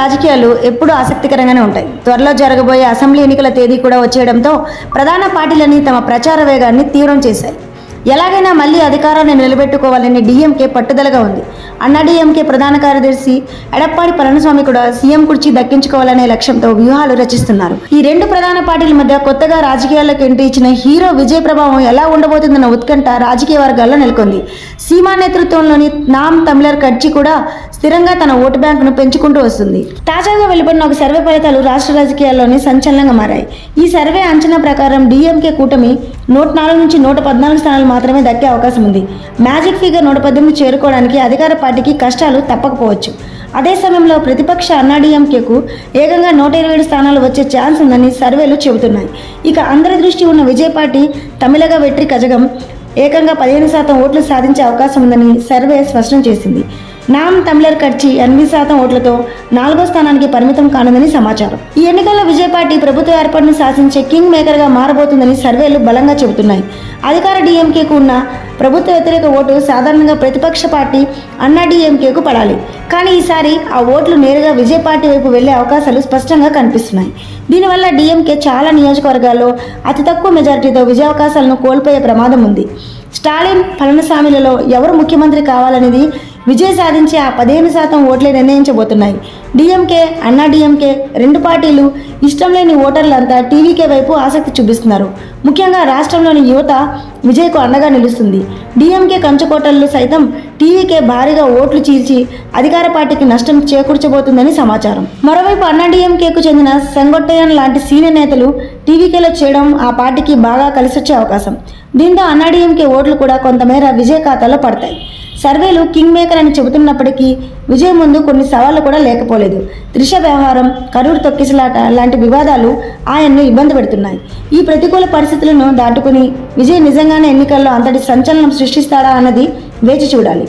రాజకీయాలు ఎప్పుడూ ఆసక్తికరంగానే ఉంటాయి. త్వరలో జరగబోయే అసెంబ్లీ ఎన్నికల తేదీ కూడా వచ్చేయడంతో ప్రధాన పార్టీలన్నీ తమ ప్రచార వేగాన్ని తీవ్రం చేశాయి. ఎలాగైనా మళ్లీ అధికారాన్ని నిలబెట్టుకోవాలని డీఎంకే పట్టుదలగా ఉంది. అన్నాడీఎంకే ప్రధాన కార్యదర్శి ఎడప్పాడి పళనిస్వామి కూడా సీఎం కుర్చీ దక్కించుకోవాలనే లక్ష్యంతో వ్యూహాలు రచిస్తున్నారు. ఈ రెండు ప్రధాన పార్టీల మధ్య కొత్తగా రాజకీయాల్లోకి ఎంట్రీ ఇచ్చిన హీరో విజయ్ ప్రభావం ఎలా ఉండబోతుందన్న ఉత్కంఠ రాజకీయ వర్గాల్లో నెలకొంది. సీమా నేతృత్వంలోని నామ్ తమిళర్ కడ్చి కూడా స్థిరంగా తన ఓటు బ్యాంకును పెంచుకుంటూ వస్తుంది. తాజాగా వెలువడిన ఒక సర్వే ఫలితాలు రాష్ట్ర రాజకీయాల్లోని సంచలనంగా మారాయి. ఈ సర్వే అంచనా ప్రకారం డీఎంకే కూటమి 104 నుంచి 114 స్థానాలు మాత్రమే దక్కే అవకాశం ఉంది. మ్యాజిక్ ఫిగర్ 118 చేరుకోవడానికి అధికార పార్టీకి కష్టాలు తప్పకపోవచ్చు. అదే సమయంలో ప్రతిపక్ష అన్నాడీఎంకేకు ఏకంగా 127 స్థానాలు వచ్చే ఛాన్స్ ఉందని సర్వేలు చెబుతున్నాయి. ఇక అందరి దృష్టి ఉన్న విజయ్ పార్టీ తమిళగా వెట్రి కజగం ఏకంగా 15% ఓట్లు సాధించే అవకాశం ఉందని సర్వే స్పష్టం చేసింది. నామ్ తమిళర్ కడ్చి 8% ఓట్లతో 4వ స్థానానికి పరిమితం కానుందని సమాచారం. ఈ ఎన్నికల్లో విజయ్ పార్టీ ప్రభుత్వ ఏర్పాటును శాసించే కింగ్ మేకర్గా మారబోతుందని సర్వేలు బలంగా చెబుతున్నాయి. అధికార డీఎంకేకు ఉన్న ప్రభుత్వ వ్యతిరేక ఓటు సాధారణంగా ప్రతిపక్ష పార్టీ అన్నాడీఎంకేకు పడాలి. కానీ ఈసారి ఆ ఓట్లు నేరుగా విజయ్ పార్టీ వైపు వెళ్లే అవకాశాలు స్పష్టంగా కనిపిస్తున్నాయి. దీనివల్ల డీఎంకే చాలా నియోజకవర్గాల్లో అతి తక్కువ మెజారిటీతో విజయావకాశాలను కోల్పోయే ప్రమాదం ఉంది. స్టాలిన్ పళనిస్వామిలలో ఎవరు ముఖ్యమంత్రి కావాలనేది విజయ్ సాధించే ఆ 15% ఓట్లే నిర్ణయించబోతున్నాయి. డీఎంకే అన్నాడీఎంకే రెండు పార్టీలు ఇష్టం లేని ఓటర్లంతా టీవీకే వైపు ఆసక్తి చూపిస్తున్నారు. ముఖ్యంగా రాష్ట్రంలోని యువత విజయ్కు అండగా నిలుస్తుంది. డీఎంకే కంచుకోటర్లు సైతం టీవీకే భారీగా ఓట్లు చీల్చి అధికార పార్టీకి నష్టం చేకూర్చబోతుందని సమాచారం. మరోవైపు అన్నాడీఎంకేకు చెందిన సెంగొట్టయ్యన్ లాంటి సీనియర్ నేతలు టీవీకేలో చేయడం ఆ పార్టీకి బాగా కలిసొచ్చే అవకాశం. దీంతో అన్నాడీఎంకే ఓట్లు కూడా కొంతమేర విజయ్ ఖాతాలో పడతాయి. సర్వేలు కింగ్ మేకర్ అని చెబుతున్నప్పటికీ విజయ్ ముందు కొన్ని సవాళ్లు కూడా లేకపోలేదు. త్రిష వ్యవహారం, కరూరు తొక్కిసలాట లాంటి వివాదాలు ఆయన్ను ఇబ్బంది పెడుతున్నాయి. ఈ ప్రతికూల పరిస్థితులను దాటుకుని విజయ్ నిజంగానే ఎన్నికల్లో అంతటి సంచలనం సృష్టిస్తాడా అన్నది వేచి చూడాలి.